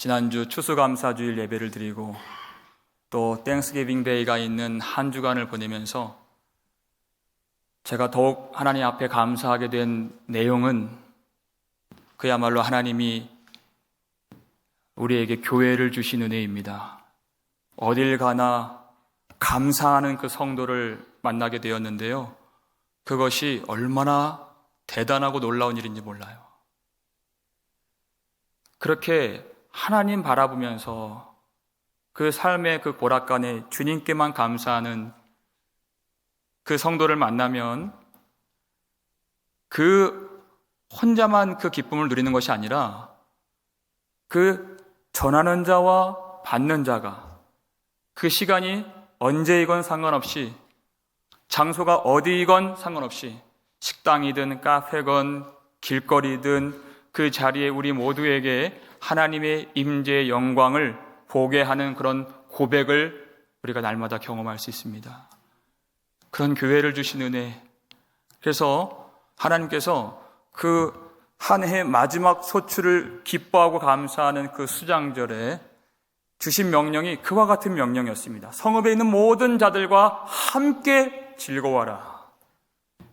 지난주 추수감사주일 예배를 드리고 또 땡스기빙 데이가 있는 한 주간을 보내면서 제가 더욱 하나님 앞에 감사하게 된 내용은 그야말로 하나님이 우리에게 교회를 주신 은혜입니다. 어딜 가나 감사하는 그 성도를 만나게 되었는데요, 그것이 얼마나 대단하고 놀라운 일인지 몰라요. 그렇게 하나님 바라보면서 그 삶의 그 고락간에 주님께만 감사하는 그 성도를 만나면 그 혼자만 그 기쁨을 누리는 것이 아니라 그 전하는 자와 받는 자가 그 시간이 언제이건 상관없이, 장소가 어디이건 상관없이, 식당이든 카페건 길거리든 그 자리에 우리 모두에게 하나님의 임재의 영광을 보게 하는 그런 고백을 우리가 날마다 경험할 수 있습니다. 그런 교회를 주신 은혜. 그래서 하나님께서 그 한 해 마지막 소출을 기뻐하고 감사하는 그 수장절에 주신 명령이 그와 같은 명령이었습니다. 성읍에 있는 모든 자들과 함께 즐거워하라.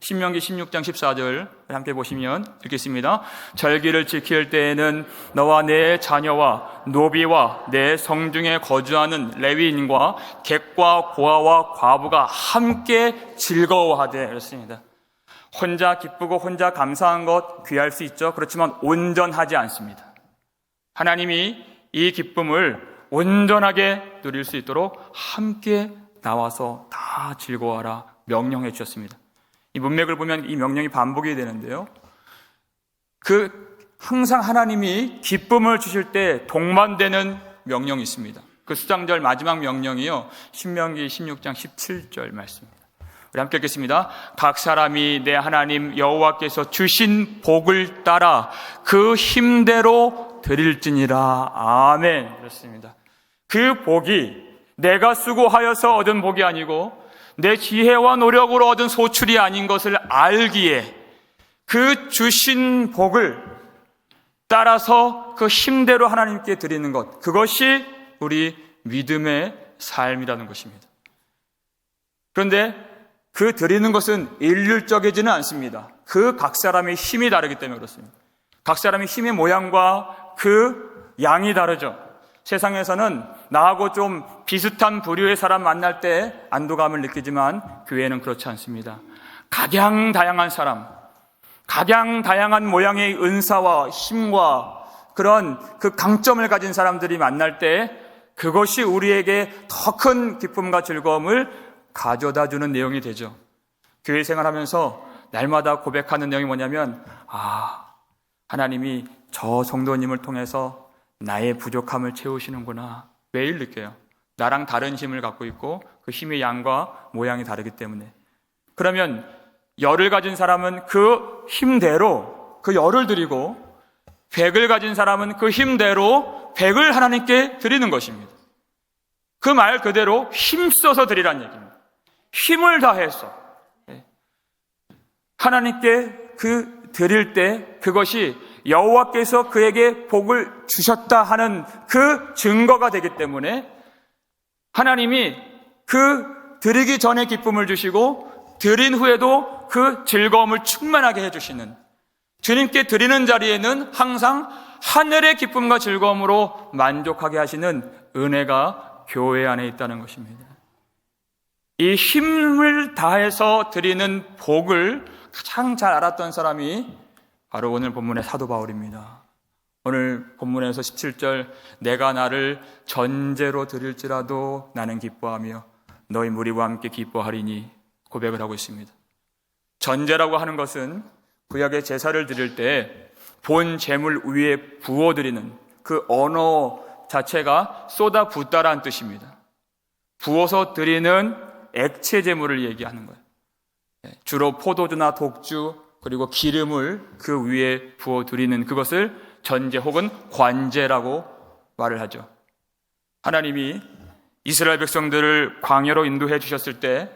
신명기 16장 14절 함께 보시면 읽겠습니다. 절기를 지킬 때에는 너와 내 자녀와 노비와 내 성중에 거주하는 레위인과 객과 고아와 과부가 함께 즐거워하되, 그렇습니다. 혼자 기쁘고 혼자 감사한 것 귀할 수 있죠. 그렇지만 온전하지 않습니다. 하나님이 이 기쁨을 온전하게 누릴 수 있도록 함께 나와서 다 즐거워하라 명령해 주셨습니다. 이 문맥을 보면 이 명령이 반복이 되는데요, 항상 하나님이 기쁨을 주실 때 동반되는 명령이 있습니다. 그 수장절 마지막 명령이요, 신명기 16장 17절 말씀입니다. 우리 함께 읽겠습니다. 각 사람이 내 하나님 여호와께서 주신 복을 따라 그 힘대로 드릴지니라. 아멘. 그렇습니다. 그 복이 내가 수고하여서 얻은 복이 아니고 내 지혜와 노력으로 얻은 소출이 아닌 것을 알기에 그 주신 복을 따라서 그 힘대로 하나님께 드리는 것, 그것이 우리 믿음의 삶이라는 것입니다. 그런데 그 드리는 것은 일률적이지는 않습니다. 그 각 사람의 힘이 다르기 때문에 그렇습니다. 각 사람의 힘의 모양과 그 양이 다르죠. 세상에서는 나하고 좀 비슷한 부류의 사람 만날 때 안도감을 느끼지만 교회는 그렇지 않습니다. 각양다양한 사람, 각양다양한 모양의 은사와 힘과 그런 그 강점을 가진 사람들이 만날 때 그것이 우리에게 더 큰 기쁨과 즐거움을 가져다주는 내용이 되죠. 교회 생활하면서 날마다 고백하는 내용이 뭐냐면, 하나님이 저 성도님을 통해서 나의 부족함을 채우시는구나. 매일 느껴요. 나랑 다른 힘을 갖고 있고 그 힘의 양과 모양이 다르기 때문에. 그러면 열을 가진 사람은 그 힘대로 그 열을 드리고, 백을 가진 사람은 그 힘대로 백을 하나님께 드리는 것입니다. 그 말 그대로 힘써서 드리라는 얘기입니다. 힘을 다해서 하나님께 그 드릴 때 그것이 여호와께서 그에게 복을 주셨다 하는 그 증거가 되기 때문에 하나님이 그 드리기 전에 기쁨을 주시고 드린 후에도 그 즐거움을 충만하게 해주시는, 주님께 드리는 자리에는 항상 하늘의 기쁨과 즐거움으로 만족하게 하시는 은혜가 교회 안에 있다는 것입니다. 이 힘을 다해서 드리는 복을 가장 잘 알았던 사람이 바로 오늘 본문의 사도 바울입니다. 오늘 본문에서 17절, 내가 나를 전제로 드릴지라도 나는 기뻐하며 너희 무리와 함께 기뻐하리니 고백을 하고 있습니다. 전제라고 하는 것은 구약의 제사를 드릴 때 본 제물 위에 부어드리는 그 언어 자체가 쏟아 붓다라는 뜻입니다. 부어서 드리는 액체 제물을 얘기하는 거예요. 주로 포도주나 독주 그리고 기름을 그 위에 부어드리는 그것을 전제 혹은 관제라고 말을 하죠. 하나님이 이스라엘 백성들을 광야로 인도해 주셨을 때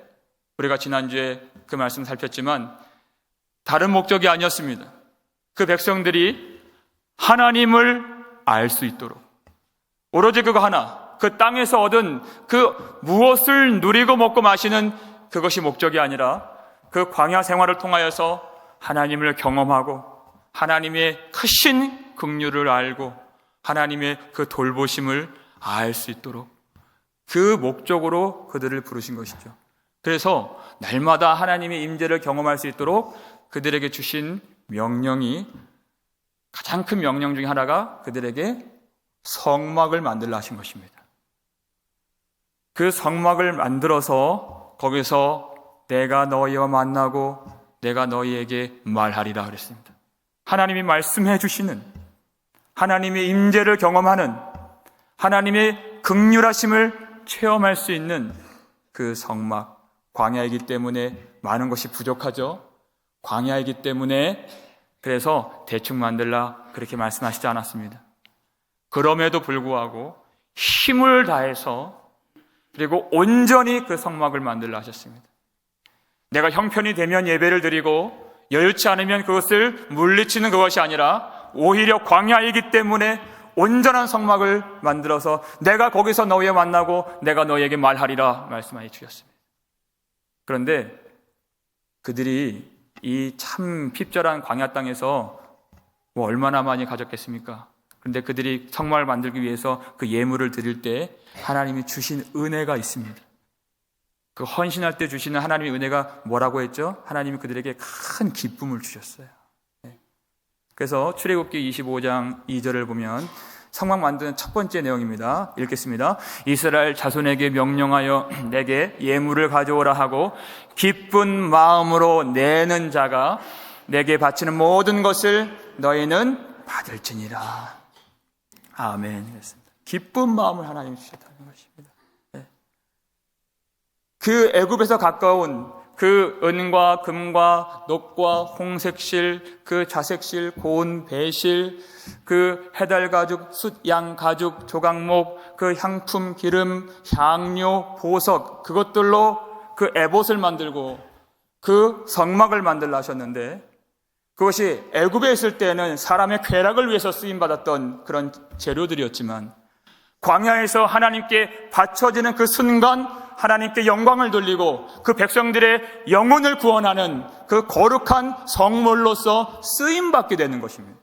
우리가 지난주에 그 말씀 살폈지만 다른 목적이 아니었습니다. 그 백성들이 하나님을 알 수 있도록, 오로지 그거 하나, 그 땅에서 얻은 그 무엇을 누리고 먹고 마시는 그것이 목적이 아니라 그 광야 생활을 통하여서 하나님을 경험하고 하나님의 크신 긍휼을 알고 하나님의 그 돌보심을 알 수 있도록 그 목적으로 그들을 부르신 것이죠. 그래서 날마다 하나님의 임재를 경험할 수 있도록 그들에게 주신 명령이, 가장 큰 명령 중에 하나가 그들에게 성막을 만들라 하신 것입니다. 그 성막을 만들어서 거기서 내가 너희와 만나고 내가 너희에게 말하리라 그랬습니다. 하나님이 말씀해 주시는, 하나님의 임재를 경험하는, 하나님의 긍휼하심을 체험할 수 있는 그 성막, 광야이기 때문에 많은 것이 부족하죠. 광야이기 때문에 그래서 대충 만들라 그렇게 말씀하시지 않았습니다. 그럼에도 불구하고 힘을 다해서 그리고 온전히 그 성막을 만들라 하셨습니다. 내가 형편이 되면 예배를 드리고 여유치 않으면 그것을 물리치는 그것이 아니라 오히려 광야이기 때문에 온전한 성막을 만들어서 내가 거기서 너희와 만나고 내가 너희에게 말하리라 말씀하여 주셨습니다. 그런데 그들이 이 참 핍절한 광야 땅에서 얼마나 많이 가졌겠습니까? 그런데 그들이 성막을 만들기 위해서 그 예물을 드릴 때 하나님이 주신 은혜가 있습니다. 그 헌신할 때 주시는 하나님의 은혜가 뭐라고 했죠? 하나님이 그들에게 큰 기쁨을 주셨어요. 그래서 출애굽기 25장 2절을 보면 성막 만드는 첫 번째 내용입니다. 읽겠습니다. 이스라엘 자손에게 명령하여 내게 예물을 가져오라 하고 기쁜 마음으로 내는 자가 내게 바치는 모든 것을 너희는 받을지니라. 아멘. 그렇습니다. 기쁜 마음을 하나님이 주셨다는 것입니다. 그 애굽에서 가까운 그 은과 금과 녹과 홍색실, 그 자색실, 고운 배실, 그 해달 가죽, 숫양 가죽, 조각목, 그 향품, 기름, 향료, 보석, 그것들로 그 에봇을 만들고 그 성막을 만들라 하셨는데, 그것이 애굽에 있을 때는 사람의 쾌락을 위해서 쓰임받았던 그런 재료들이었지만 광야에서 하나님께 바쳐지는 그 순간 하나님께 영광을 돌리고 그 백성들의 영혼을 구원하는 그 거룩한 성물로서 쓰임받게 되는 것입니다.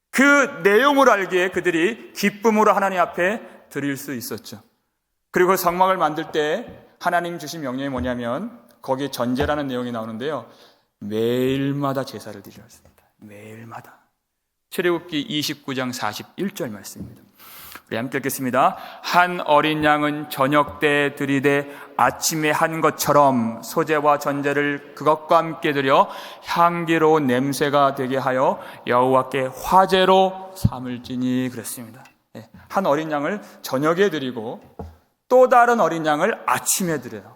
그 내용을 알기에 그들이 기쁨으로 하나님 앞에 드릴 수 있었죠. 그리고 성막을 만들 때 하나님 주신 명령이 뭐냐면 거기에 전제라는 내용이 나오는데요, 매일마다 제사를 드려야 했습니다. 매일마다. 출애굽기 29장 41절 말씀입니다. 우리 함께 읽겠습니다. 한 어린 양은 저녁 때 드리되 아침에 한 것처럼 소제와 전제를 그것과 함께 드려 향기로운 냄새가 되게 하여 여호와께 화제로 삼을지니 그랬습니다. 한 어린 양을 저녁에 드리고 또 다른 어린 양을 아침에 드려요.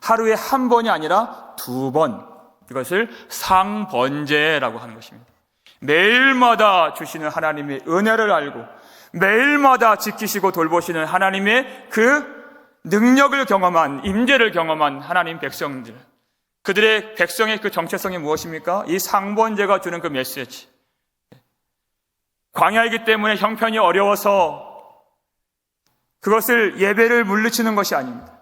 하루에 한 번이 아니라 두 번. 이것을 상번제라고 하는 것입니다. 매일마다 주시는 하나님의 은혜를 알고 매일마다 지키시고 돌보시는 하나님의 그 능력을 경험한, 임재를 경험한 하나님 백성들, 그들의 백성의 그 정체성이 무엇입니까? 이 상번제가 주는 그 메시지. 광야이기 때문에 형편이 어려워서 그것을 예배를 물리치는 것이 아닙니다.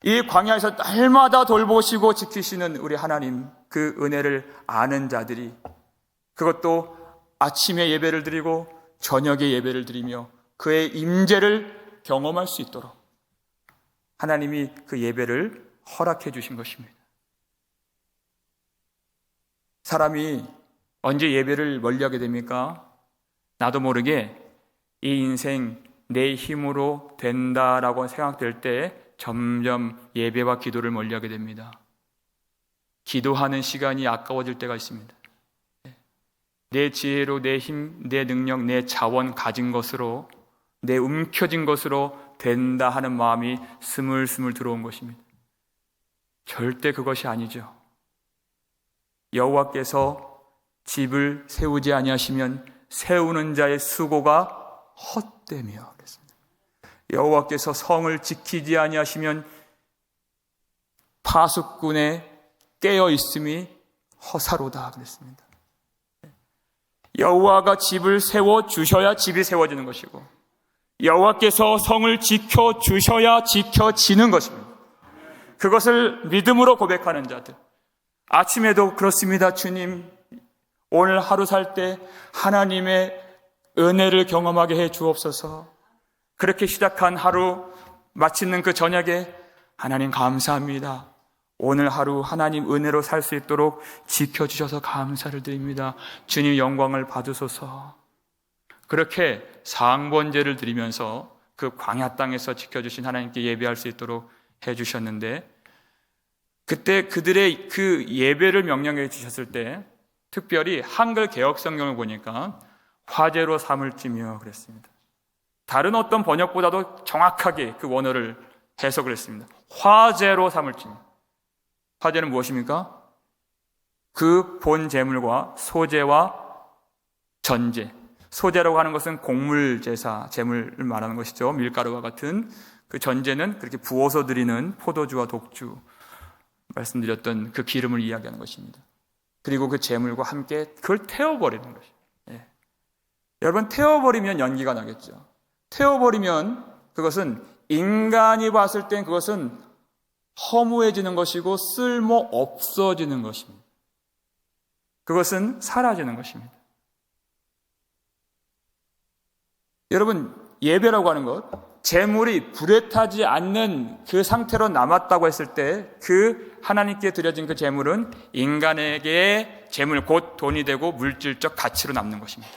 이 광야에서 날마다 돌보시고 지키시는 우리 하나님, 그 은혜를 아는 자들이 그것도 아침에 예배를 드리고 저녁에 예배를 드리며 그의 임재를 경험할 수 있도록 하나님이 그 예배를 허락해 주신 것입니다. 사람이 언제 예배를 멀리하게 됩니까? 나도 모르게 이 인생 내 힘으로 된다라고 생각될 때 점점 예배와 기도를 멀리하게 됩니다. 기도하는 시간이 아까워질 때가 있습니다. 내 지혜로, 내 힘, 내 능력, 내 자원 가진 것으로, 내 움켜진 것으로 된다 하는 마음이 스물스물 들어온 것입니다. 절대 그것이 아니죠. 여호와께서 집을 세우지 아니하시면 세우는 자의 수고가 헛되며 그랬습니다. 여호와께서 성을 지키지 아니하시면 파수꾼의 깨어 있음이 허사로다 그랬습니다. 여호와가 집을 세워 주셔야 집이 세워지는 것이고 여호와께서 성을 지켜주셔야 지켜지는 것입니다. 그것을 믿음으로 고백하는 자들. 아침에도 그렇습니다. 주님, 오늘 하루 살 때 하나님의 은혜를 경험하게 해 주옵소서. 그렇게 시작한 하루 마치는 그 저녁에 하나님 감사합니다. 오늘 하루 하나님 은혜로 살 수 있도록 지켜주셔서 감사를 드립니다. 주님 영광을 받으소서. 그렇게 상번제를 드리면서 그 광야 땅에서 지켜주신 하나님께 예배할 수 있도록 해주셨는데, 그때 그들의 그 예배를 명령해 주셨을 때 특별히 한글 개역 성경을 보니까 화제로 삼을지며 그랬습니다. 다른 어떤 번역보다도 정확하게 그 원어를 해석을 했습니다. 화제로 삼을지며. 화제는 무엇입니까? 그 본 제물과 소제와 전제. 소제라고 하는 것은 곡물 제사, 제물을 말하는 것이죠. 밀가루와 같은. 그 전제는 그렇게 부어서 드리는 포도주와 독주, 말씀드렸던 그 기름을 이야기하는 것입니다. 그리고 그 제물과 함께 그걸 태워버리는 것이죠. 예. 여러분, 태워버리면 연기가 나겠죠. 태워버리면 그것은 인간이 봤을 땐 그것은 허무해지는 것이고 쓸모 없어지는 것입니다. 그것은 사라지는 것입니다. 여러분, 예배라고 하는 것, 제물이 불에 타지 않는 그 상태로 남았다고 했을 때 그 하나님께 드려진 그 제물은 인간에게 제물, 곧 돈이 되고 물질적 가치로 남는 것입니다.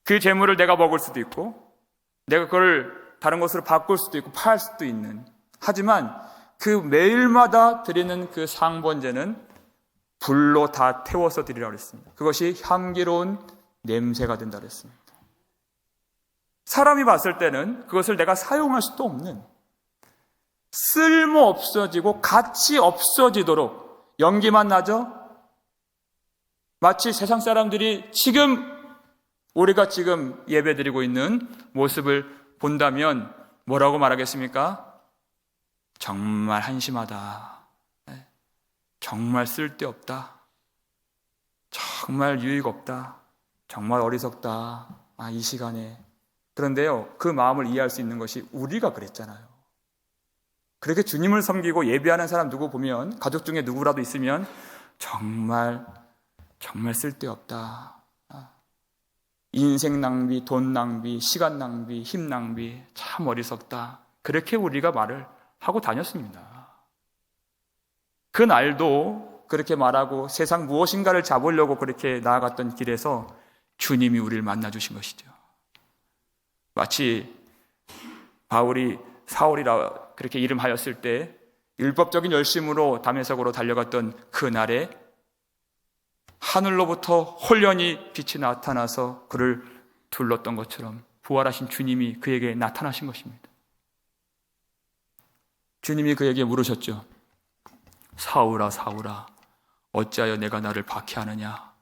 그 제물을 내가 먹을 수도 있고 내가 그걸 다른 것으로 바꿀 수도 있고 팔 수도 있는, 하지만 그 매일마다 드리는 그 상번제는 불로 다 태워서 드리라고 했습니다. 그것이 향기로운 냄새가 된다고 했습니다. 사람이 봤을 때는 그것을 내가 사용할 수도 없는, 쓸모 없어지고 가치 없어지도록 연기만 나죠. 마치 세상 사람들이 지금 우리가 지금 예배드리고 있는 모습을 본다면 뭐라고 말하겠습니까? 정말 한심하다. 정말 쓸데없다. 정말 유익 없다. 정말 어리석다. 이 시간에. 그런데요, 그 마음을 이해할 수 있는 것이 우리가 그랬잖아요. 그렇게 주님을 섬기고 예배하는 사람 누구 보면, 가족 중에 누구라도 있으면 정말 쓸데없다. 인생 낭비, 돈 낭비, 시간 낭비, 힘 낭비, 참 어리석다. 그렇게 우리가 말을 하고 다녔습니다. 그 날도 그렇게 말하고 세상 무엇인가를 잡으려고 그렇게 나아갔던 길에서 주님이 우리를 만나주신 것이죠. 마치 바울이 사울이라 그렇게 이름하였을 때 율법적인 열심으로 다메섹으로 달려갔던 그 날에 하늘로부터 홀연히 빛이 나타나서 그를 둘렀던 것처럼 부활하신 주님이 그에게 나타나신 것입니다. 주님이 그에게 물으셨죠. 사울아, 사울아, 어찌하여 내가 나를 박해하느냐?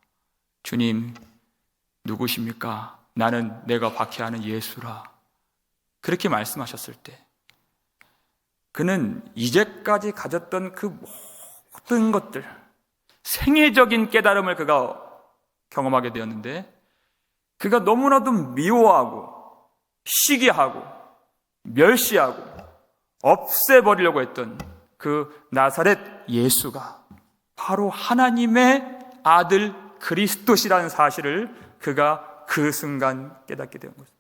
주님, 누구십니까? 나는 내가 박해하는 예수라. 그렇게 말씀하셨을 때 그는 이제까지 가졌던 그 모든 것들, 생애적인 깨달음을 그가 경험하게 되었는데, 그가 너무나도 미워하고 시기하고 멸시하고 없애버리려고 했던 그 나사렛 예수가 바로 하나님의 아들 그리스도시라는 사실을 그가 그 순간 깨닫게 된 것입니다.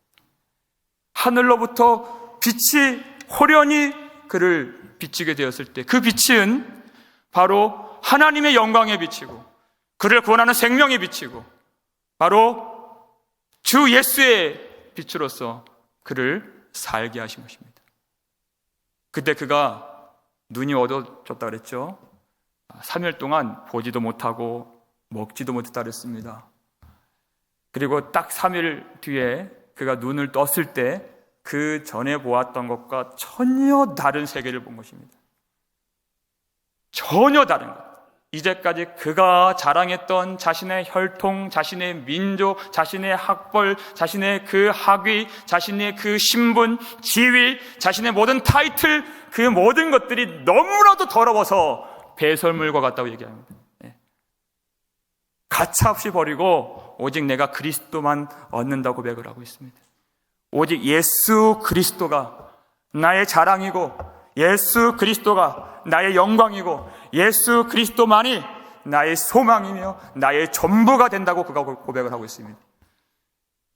하늘로부터 빛이 호련히 그를 비추게 되었을 때 그 빛은 바로 하나님의 영광에 비치고 그를 구원하는 생명에 비치고 바로 주 예수의 빛으로서 그를 살게 하신 것입니다. 그때 그가 눈이 어두워졌다 그랬죠. 3일 동안 보지도 못하고 먹지도 못했다 그랬습니다. 그리고 딱 3일 뒤에 그가 눈을 떴을 때 그 전에 보았던 것과 전혀 다른 세계를 본 것입니다. 전혀 다른 것. 이제까지 그가 자랑했던 자신의 혈통, 자신의 민족, 자신의 학벌, 자신의 그 학위, 자신의 그 신분, 지위, 자신의 모든 타이틀, 그 모든 것들이 너무나도 더러워서 배설물과 같다고 얘기합니다. 가차없이 버리고 오직 내가 그리스도만 얻는다고 고백을 하고 있습니다. 오직 예수 그리스도가 나의 자랑이고, 예수 그리스도가 나의 영광이고, 예수 그리스도만이 나의 소망이며 나의 전부가 된다고 그가 고백을 하고 있습니다.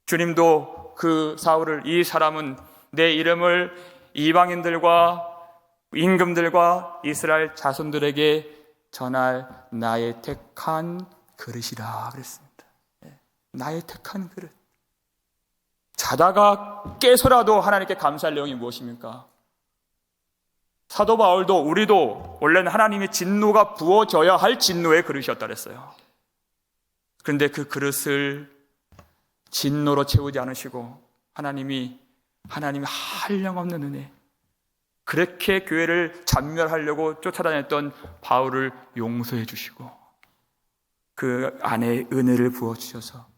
주님도 그 사울을, 이 사람은 내 이름을 이방인들과 임금들과 이스라엘 자손들에게 전할 나의 택한 그릇이라 그랬습니다. 나의 택한 그릇. 자다가 깨서라도 하나님께 감사할 내용이 무엇입니까? 사도 바울도 우리도 원래는 하나님의 진노가 부어져야 할 진노의 그릇이었다 그랬어요. 그런데 그 그릇을 진노로 채우지 않으시고 하나님이 한량없는 은혜, 그렇게 교회를 잔멸하려고 쫓아다녔던 바울을 용서해 주시고 그 안에 은혜를 부어주셔서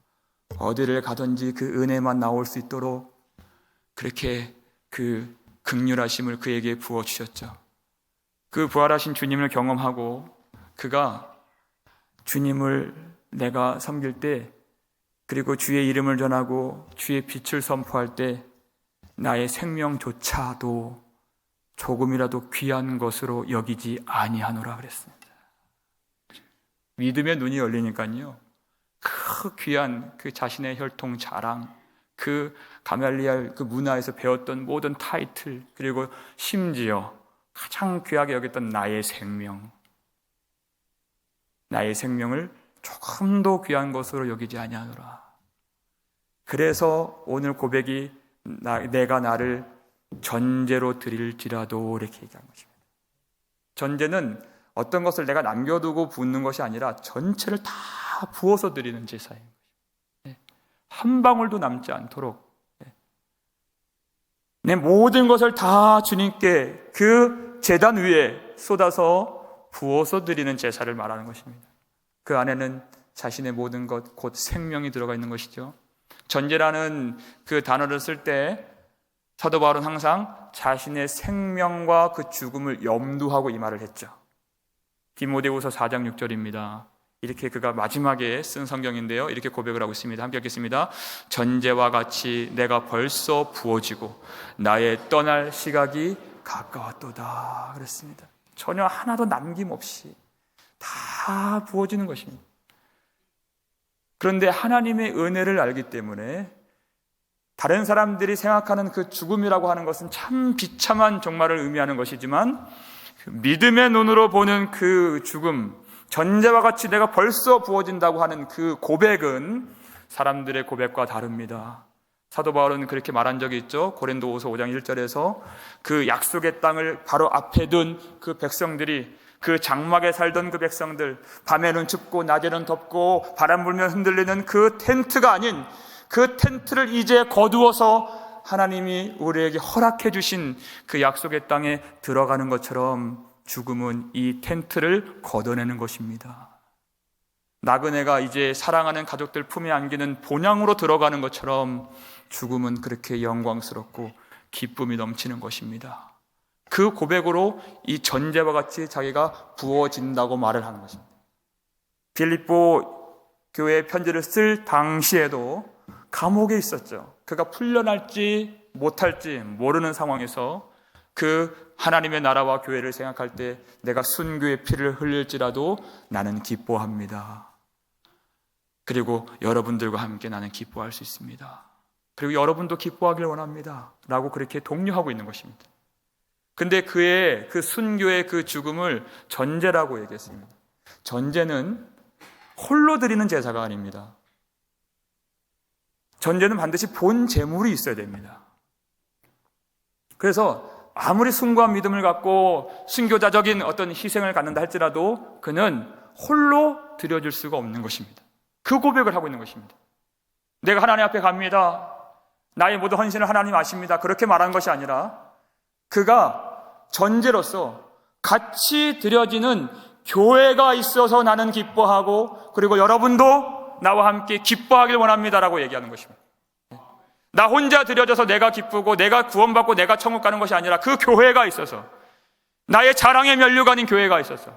어디를 가든지 그 은혜만 나올 수 있도록 그렇게 그 긍휼하심을 그에게 부어주셨죠. 그 부활하신 주님을 경험하고 그가 주님을 내가 섬길 때, 그리고 주의 이름을 전하고 주의 빛을 선포할 때 나의 생명조차도 조금이라도 귀한 것으로 여기지 아니하노라 그랬습니다. 믿음의 눈이 열리니까요, 그 귀한 그 자신의 혈통 자랑, 그 가말리엘 그 문화에서 배웠던 모든 타이틀, 그리고 심지어 가장 귀하게 여겼던 나의 생명을 조금도 귀한 것으로 여기지 아니하노라. 그래서 오늘 고백이 내가 나를 전제로 드릴지라도 이렇게 얘기한 것입니다. 전제는 어떤 것을 내가 남겨두고 붓는 것이 아니라 전체를 다 부어서 드리는 제사인 것입니다. 한 방울도 남지 않도록 내 모든 것을 다 주님께 그 제단 위에 쏟아서 부어서 드리는 제사를 말하는 것입니다. 그 안에는 자신의 모든 것, 곧 생명이 들어가 있는 것이죠. 전제라는 그 단어를 쓸 때 사도 바울은 항상 자신의 생명과 그 죽음을 염두하고 이 말을 했죠. 디모데후서 4장 6절입니다. 이렇게 그가 마지막에 쓴 성경인데요, 이렇게 고백을 하고 있습니다. 함께 읽겠습니다. 전제와 같이 내가 벌써 부어지고 나의 떠날 시각이 가까웠도다 그랬습니다. 전혀 하나도 남김없이 다 부어지는 것입니다. 그런데 하나님의 은혜를 알기 때문에 다른 사람들이 생각하는 그 죽음이라고 하는 것은 참 비참한 종말을 의미하는 것이지만, 그 믿음의 눈으로 보는 그 죽음, 전제와 같이 내가 벌써 부어진다고 하는 그 고백은 사람들의 고백과 다릅니다. 사도 바울은 그렇게 말한 적이 있죠. 고린도후서 5장 1절에서 그 약속의 땅을 바로 앞에 둔 그 백성들이, 그 장막에 살던 그 백성들, 밤에는 춥고 낮에는 덥고 바람 불면 흔들리는 그 텐트가 아닌 그 텐트를 이제 거두어서 하나님이 우리에게 허락해 주신 그 약속의 땅에 들어가는 것처럼 죽음은 이 텐트를 걷어내는 것입니다. 나그네가 이제 사랑하는 가족들 품에 안기는 본향으로 들어가는 것처럼 죽음은 그렇게 영광스럽고 기쁨이 넘치는 것입니다. 그 고백으로 이 전제와 같이 자기가 부어진다고 말을 하는 것입니다. 빌립보 교회 편지를 쓸 당시에도 감옥에 있었죠. 그가 풀려날지 못할지 모르는 상황에서 그 하나님의 나라와 교회를 생각할 때 내가 순교의 피를 흘릴지라도 나는 기뻐합니다. 그리고 여러분들과 함께 나는 기뻐할 수 있습니다. 그리고 여러분도 기뻐하길 원합니다. 라고 그렇게 독려하고 있는 것입니다. 근데 그의 그 순교의 그 죽음을 전제라고 얘기했습니다. 전제는 홀로 드리는 제사가 아닙니다. 전제는 반드시 본 제물이 있어야 됩니다. 그래서 아무리 숭고한 믿음을 갖고 순교자적인 어떤 희생을 갖는다 할지라도 그는 홀로 드려줄 수가 없는 것입니다. 그 고백을 하고 있는 것입니다. 내가 하나님 앞에 갑니다. 나의 모든 헌신을 하나님 아십니다. 그렇게 말한 것이 아니라 그가 전제로서 같이 드려지는 교회가 있어서 나는 기뻐하고, 그리고 여러분도 나와 함께 기뻐하길 원합니다라고 얘기하는 것입니다. 나 혼자 드려져서 내가 기쁘고 내가 구원받고 내가 천국 가는 것이 아니라 그 교회가 있어서, 나의 자랑의 면류관인 교회가 있어서,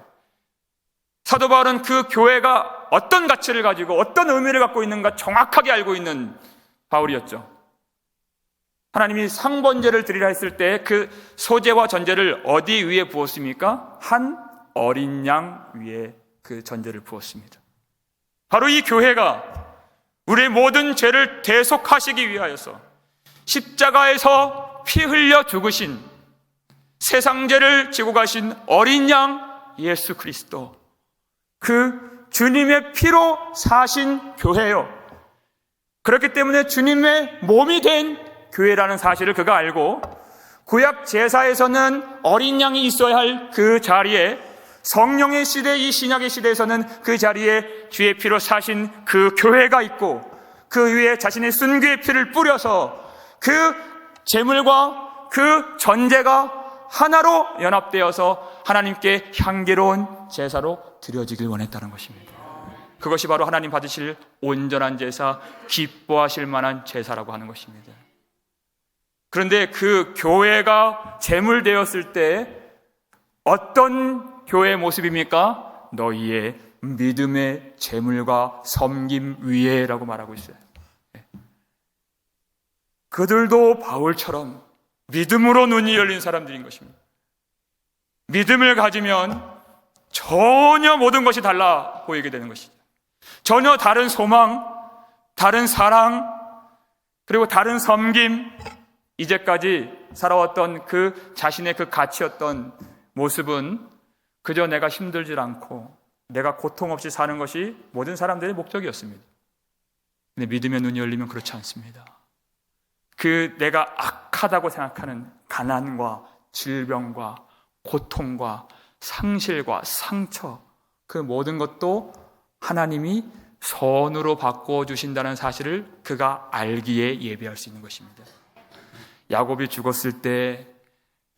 사도 바울은 그 교회가 어떤 가치를 가지고 어떤 의미를 갖고 있는가 정확하게 알고 있는 바울이었죠. 하나님이 상번제를 드리라 했을 때 그 소제와 전제를 어디 위에 부었습니까? 한 어린 양 위에 그 전제를 부었습니다. 바로 이 교회가 우리의 모든 죄를 대속하시기 위하여서 십자가에서 피 흘려 죽으신, 세상 죄를 지고 가신 어린 양 예수 그리스도, 그 주님의 피로 사신 교회요. 그렇기 때문에 주님의 몸이 된 교회라는 사실을 그가 알고, 구약 제사에서는 어린 양이 있어야 할 그 자리에, 성령의 시대, 이 신약의 시대에서는 그 자리에 주의 피로 사신 그 교회가 있고, 그 위에 자신의 순교의 피를 뿌려서 그 제물과 그 전제가 하나로 연합되어서 하나님께 향기로운 제사로 드려지길 원했다는 것입니다. 그것이 바로 하나님 받으실 온전한 제사, 기뻐하실 만한 제사라고 하는 것입니다. 그런데 그 교회가 제물되었을 때 어떤 교회의 모습입니까? 너희의 믿음의 제물과 섬김 위에 라고 말하고 있어요. 그들도 바울처럼 믿음으로 눈이 열린 사람들인 것입니다. 믿음을 가지면 전혀 모든 것이 달라 보이게 되는 것이죠. 전혀 다른 소망, 다른 사랑, 그리고 다른 섬김, 이제까지 살아왔던 그 자신의 그 가치였던 모습은 그저 내가 힘들질 않고 내가 고통 없이 사는 것이 모든 사람들의 목적이었습니다. 근데 믿음의 눈이 열리면 그렇지 않습니다. 그 내가 악하다고 생각하는 가난과 질병과 고통과 상실과 상처, 그 모든 것도 하나님이 선으로 바꿔주신다는 사실을 그가 알기에 예배할 수 있는 것입니다. 야곱이 죽었을 때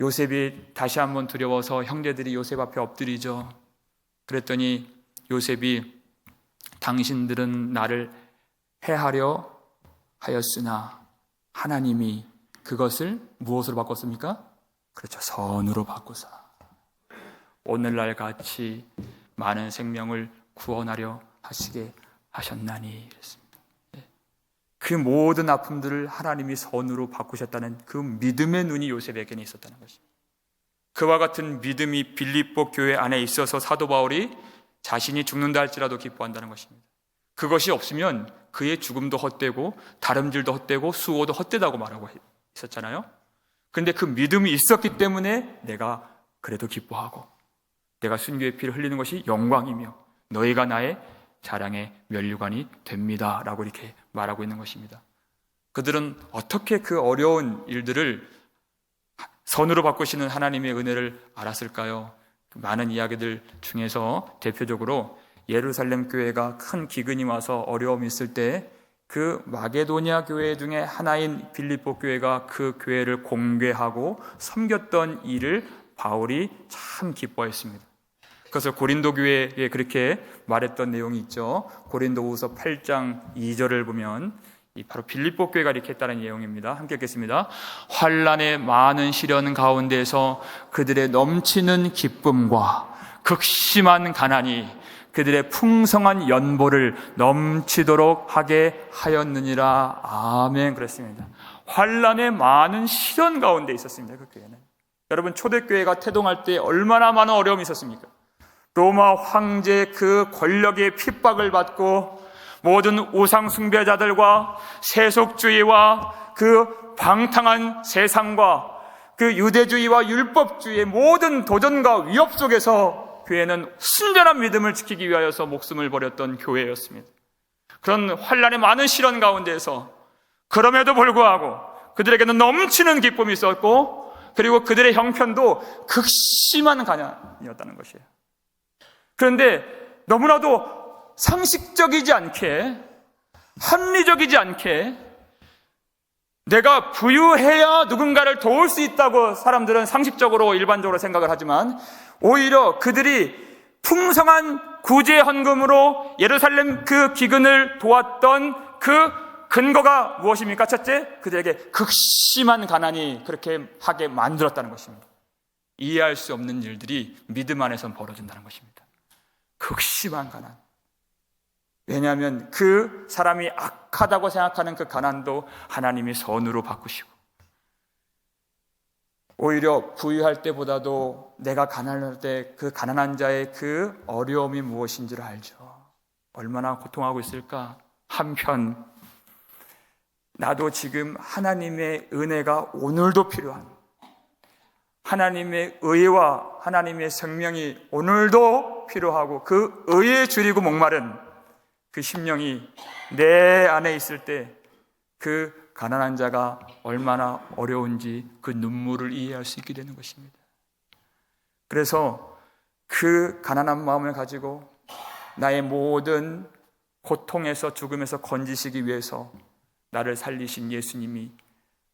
요셉이 다시 한번 두려워서 형제들이 요셉 앞에 엎드리죠. 그랬더니 요셉이 당신들은 나를 해하려 하였으나 하나님이 그것을 무엇으로 바꿨습니까? 그렇죠. 선으로 바꾸사 오늘날 같이 많은 생명을 구원하려 하시게 하셨나니 그랬습니다. 그 모든 아픔들을 하나님이 선으로 바꾸셨다는 그 믿음의 눈이 요셉에게는 있었다는 것입니다. 그와 같은 믿음이 빌립보 교회 안에 있어서 사도 바울이 자신이 죽는다 할지라도 기뻐한다는 것입니다. 그것이 없으면 그의 죽음도 헛되고 다름질도 헛되고 수호도 헛되다고 말하고 있었잖아요. 그런데 그 믿음이 있었기 때문에 내가 그래도 기뻐하고 내가 순교의 피를 흘리는 것이 영광이며 너희가 나의 자랑의 면류관이 됩니다 라고 이렇게 말하고 있는 것입니다. 그들은 어떻게 그 어려운 일들을 선으로 바꾸시는 하나님의 은혜를 알았을까요? 많은 이야기들 중에서 대표적으로 예루살렘 교회가 큰 기근이 와서 어려움이 있을 때 그 마게도니아 교회 중에 하나인 빌립보 교회가 그 교회를 공개하고 섬겼던 일을 바울이 참 기뻐했습니다. 그래서 고린도 교회에 그렇게 말했던 내용이 있죠. 고린도후서 8장 2절을 보면 바로 빌립보 교회가 이렇게 했다는 내용입니다. 함께 읽겠습니다. 환난의 많은 시련 가운데서 그들의 넘치는 기쁨과 극심한 가난이 그들의 풍성한 연보를 넘치도록 하게 하였느니라. 아멘. 그랬습니다. 환난의 많은 시련 가운데 있었습니다. 그 교회는. 여러분, 초대교회가 태동할 때 얼마나 많은 어려움이 있었습니까? 로마 황제의 그 권력의 핍박을 받고 모든 우상 숭배자들과 세속주의와 그 방탕한 세상과 그 유대주의와 율법주의의 모든 도전과 위협 속에서 교회는 순전한 믿음을 지키기 위하여서 목숨을 버렸던 교회였습니다. 그런 환난의 많은 시련 가운데서 그럼에도 불구하고 그들에게는 넘치는 기쁨이 있었고 그리고 그들의 형편도 극심한 가난이었다는 것이에요. 그런데 너무나도 상식적이지 않게, 합리적이지 않게 내가 부유해야 누군가를 도울 수 있다고 사람들은 상식적으로 일반적으로 생각을 하지만 오히려 그들이 풍성한 구제 헌금으로 예루살렘 그 기근을 도왔던 그 근거가 무엇입니까? 첫째, 그들에게 극심한 가난이 그렇게 하게 만들었다는 것입니다. 이해할 수 없는 일들이 믿음 안에서 벌어진다는 것입니다. 극심한 가난. 왜냐하면 그 사람이 악하다고 생각하는 그 가난도 하나님이 선으로 바꾸시고, 오히려 부유할 때보다도 내가 가난할 때 그 가난한 자의 그 어려움이 무엇인지를 알죠. 얼마나 고통하고 있을까. 한편 나도 지금 하나님의 은혜가 오늘도 필요한, 하나님의 의와 하나님의 생명이 오늘도 필요하고, 그 의에 줄이고 목마른 그 심령이 내 안에 있을 때 그 가난한 자가 얼마나 어려운지 그 눈물을 이해할 수 있게 되는 것입니다. 그래서 그 가난한 마음을 가지고 나의 모든 고통에서, 죽음에서 건지시기 위해서 나를 살리신 예수님이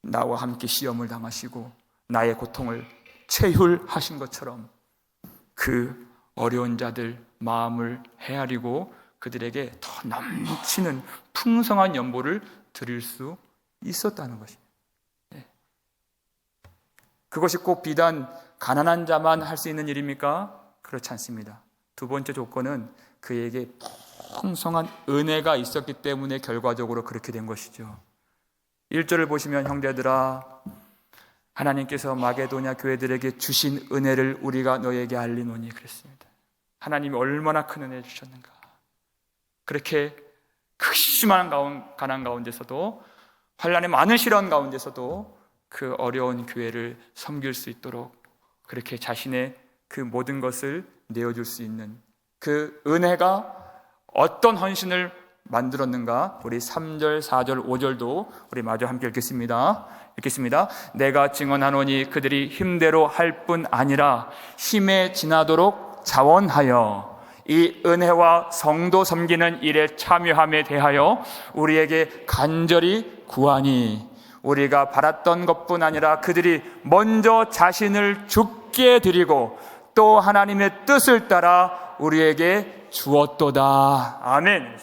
나와 함께 시험을 당하시고 나의 고통을 체휼하신 것처럼 그 어려운 자들 마음을 헤아리고 그들에게 더 넘치는 풍성한 연보를 드릴 수 있었다는 것입니다. 그것이 꼭 비단 가난한 자만 할 수 있는 일입니까? 그렇지 않습니다. 두 번째 조건은 그에게 풍성한 은혜가 있었기 때문에 결과적으로 그렇게 된 것이죠. 1절을 보시면, 형제들아, 하나님께서 마게도냐 교회들에게 주신 은혜를 우리가 너에게 알리노니, 그랬습니다. 하나님이 얼마나 큰 은혜를 주셨는가. 그렇게 극심한 가난 가운데서도, 환난의 많은 시련 가운데서도 그 어려운 교회를 섬길 수 있도록 그렇게 자신의 그 모든 것을 내어줄 수 있는 그 은혜가 어떤 헌신을 만들었는가. 우리 3절, 4절, 5절도 우리 마저 함께 읽겠습니다. 내가 증언하노니 그들이 힘대로 할 뿐 아니라 힘에 지나도록 자원하여 이 은혜와 성도 섬기는 일에 참여함에 대하여 우리에게 간절히 구하니, 우리가 바랐던 것뿐 아니라 그들이 먼저 자신을 죽게 드리고 또 하나님의 뜻을 따라 우리에게 주었도다. 아멘.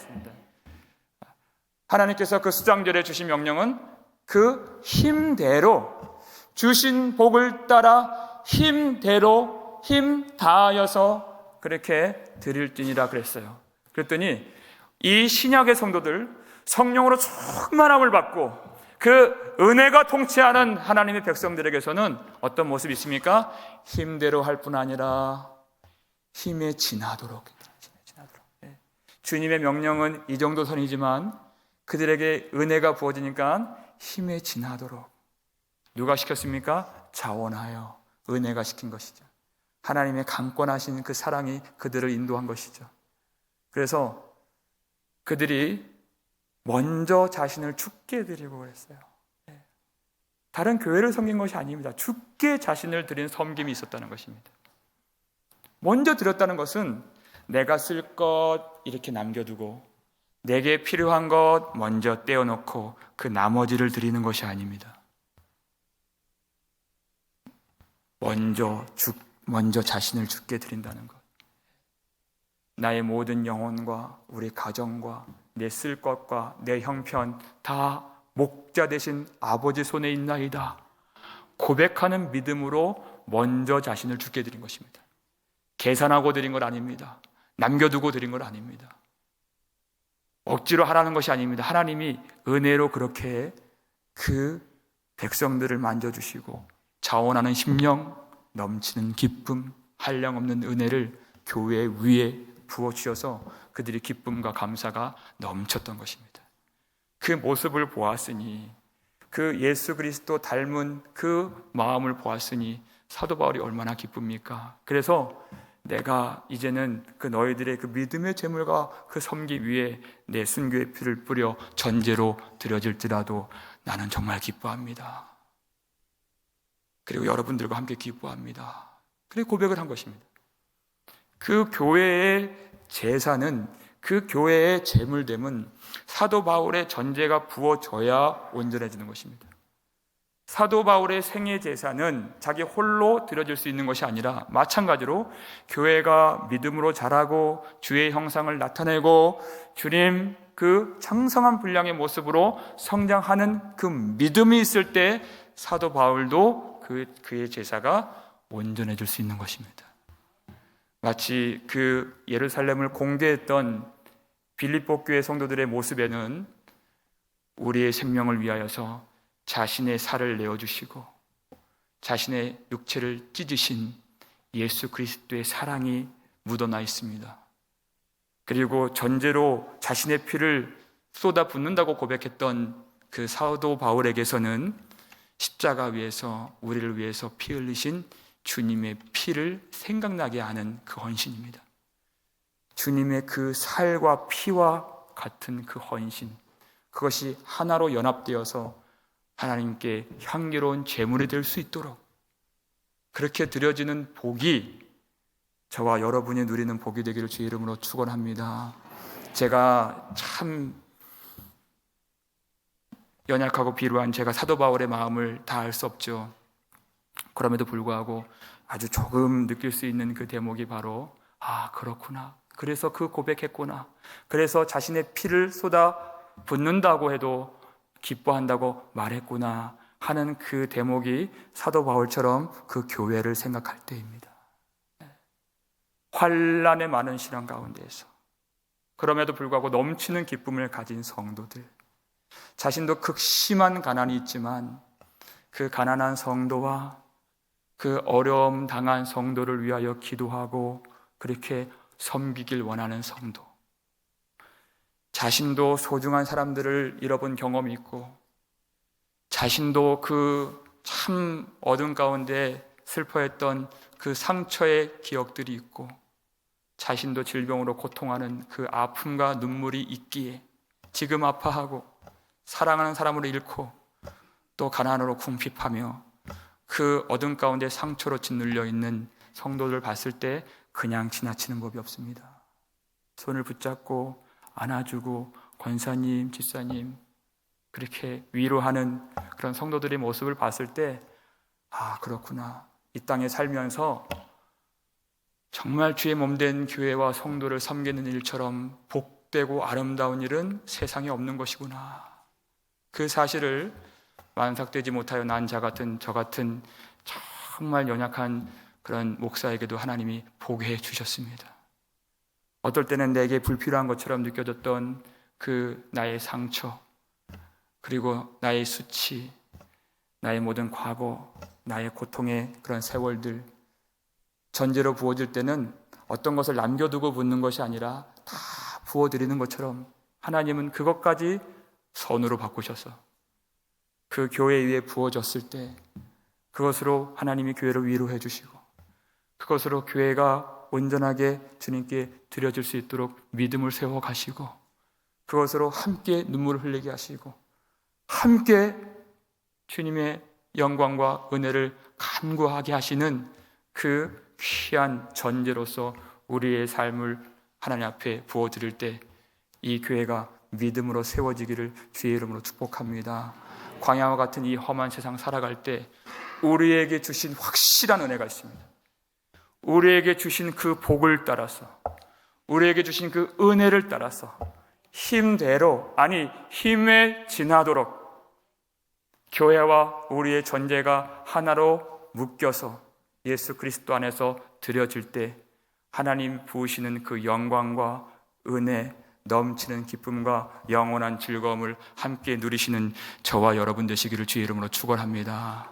하나님께서 그 수장절에 주신 명령은 그 힘대로, 주신 복을 따라 힘대로 힘 다하여서 그렇게 드릴지니라 그랬어요. 그랬더니 이 신약의 성도들, 성령으로 충만함을 받고 그 은혜가 통치하는 하나님의 백성들에게서는 어떤 모습이 있습니까? 힘대로 할 뿐 아니라 힘에 지나도록. 주님의 명령은 이 정도 선이지만 그들에게 은혜가 부어지니까 힘에 지나도록. 누가 시켰습니까? 자원하여 은혜가 시킨 것이죠. 하나님의 강권하신 그 사랑이 그들을 인도한 것이죠. 그래서 그들이 먼저 자신을 죽게 드리고 그랬어요. 다른 교회를 섬긴 것이 아닙니다. 죽게 자신을 드린 섬김이 있었다는 것입니다. 먼저 드렸다는 것은 내가 쓸 것 이렇게 남겨두고 내게 필요한 것 먼저 떼어놓고 그 나머지를 드리는 것이 아닙니다. 먼저 자신을 죽게 드린다는 것. 나의 모든 영혼과 우리 가정과 내 쓸 것과 내 형편 다 목자 되신 아버지 손에 있나이다 고백하는 믿음으로 먼저 자신을 죽게 드린 것입니다. 계산하고 드린 것 아닙니다. 남겨두고 드린 것 아닙니다. 억지로 하라는 것이 아닙니다. 하나님이 은혜로 그렇게 그 백성들을 만져주시고 자원하는 심령, 넘치는 기쁨, 한량없는 은혜를 교회 위에 부어주셔서 그들이 기쁨과 감사가 넘쳤던 것입니다. 그 모습을 보았으니, 그 예수 그리스도 닮은 그 마음을 보았으니 사도 바울이 얼마나 기쁩니까? 그래서 내가 이제는 그 너희들의 그 믿음의 제물과 그 섬기 위에 내 순교의 피를 뿌려 전제로 드려질지라도 나는 정말 기뻐합니다. 그리고 여러분들과 함께 기뻐합니다. 그리고 고백을 한 것입니다. 그 교회의 제사는, 그 교회의 제물됨은 사도 바울의 전제가 부어져야 온전해지는 것입니다. 사도 바울의 생애 제사는 자기 홀로 드려질 수 있는 것이 아니라 마찬가지로 교회가 믿음으로 자라고 주의 형상을 나타내고 주님 그 창성한 분량의 모습으로 성장하는 그 믿음이 있을 때 사도 바울도 그의 제사가 온전해질 수 있는 것입니다. 마치 그 예루살렘을 공개했던 빌립보 교회 성도들의 모습에는 우리의 생명을 위하여서 자신의 살을 내어주시고 자신의 육체를 찢으신 예수 그리스도의 사랑이 묻어나 있습니다. 그리고 전제로 자신의 피를 쏟아붓는다고 고백했던 그 사도 바울에게서는 십자가 위에서 우리를 위해서 피 흘리신 주님의 피를 생각나게 하는 그 헌신입니다. 주님의 그 살과 피와 같은 그 헌신, 그것이 하나로 연합되어서 하나님께 향기로운 제물이 될 수 있도록 그렇게 드려지는 복이 저와 여러분이 누리는 복이 되기를 주의 이름으로 축원합니다. 제가 참 연약하고 비루한 제가 사도 바울의 마음을 다 알 수 없죠. 그럼에도 불구하고 아주 조금 느낄 수 있는 그 대목이 바로 그렇구나, 그래서 그 고백했구나, 그래서 자신의 피를 쏟아 붓는다고 해도 기뻐한다고 말했구나 하는 그 대목이 사도 바울처럼 그 교회를 생각할 때입니다. 환난의 많은 시련 가운데에서 그럼에도 불구하고 넘치는 기쁨을 가진 성도들, 자신도 극심한 가난이 있지만 그 가난한 성도와 그 어려움 당한 성도를 위하여 기도하고 그렇게 섬기길 원하는 성도, 자신도 소중한 사람들을 잃어본 경험이 있고 자신도 그 참 어둠 가운데 슬퍼했던 그 상처의 기억들이 있고 자신도 질병으로 고통하는 그 아픔과 눈물이 있기에 지금 아파하고 사랑하는 사람을 잃고 또 가난으로 궁핍하며 그 어둠 가운데 상처로 짓눌려 있는 성도들을 봤을 때 그냥 지나치는 법이 없습니다. 손을 붙잡고 안아주고 권사님, 집사님 그렇게 위로하는 그런 성도들의 모습을 봤을 때 그렇구나, 이 땅에 살면서 정말 주의 몸된 교회와 성도를 섬기는 일처럼 복되고 아름다운 일은 세상에 없는 것이구나, 그 사실을 만삭되지 못하여 난 저 같은 정말 연약한 그런 목사에게도 하나님이 보게 해 주셨습니다. 어떨 때는 내게 불필요한 것처럼 느껴졌던 그 나의 상처, 그리고 나의 수치, 나의 모든 과거, 나의 고통의 그런 세월들 전제로 부어질 때는 어떤 것을 남겨두고 붓는 것이 아니라 다 부어드리는 것처럼 하나님은 그것까지 선으로 바꾸셔서 그 교회 위에 부어졌을 때 그것으로 하나님이 교회를 위로해 주시고 그것으로 교회가 온전하게 주님께 드려질 수 있도록 믿음을 세워 가시고 그것으로 함께 눈물을 흘리게 하시고 함께 주님의 영광과 은혜를 간구하게 하시는 그 귀한 전제로서 우리의 삶을 하나님 앞에 부어드릴 때 이 교회가 믿음으로 세워지기를 주의 이름으로 축복합니다. 광야와 같은 이 험한 세상 살아갈 때 우리에게 주신 확실한 은혜가 있습니다. 우리에게 주신 그 복을 따라서, 우리에게 주신 그 은혜를 따라서 힘대로, 아니 힘에 지나도록 교회와 우리의 전제가 하나로 묶여서 예수 그리스도 안에서 드려질 때 하나님 부으시는 그 영광과 은혜, 넘치는 기쁨과 영원한 즐거움을 함께 누리시는 저와 여러분 되시기를 주의 이름으로 축원합니다.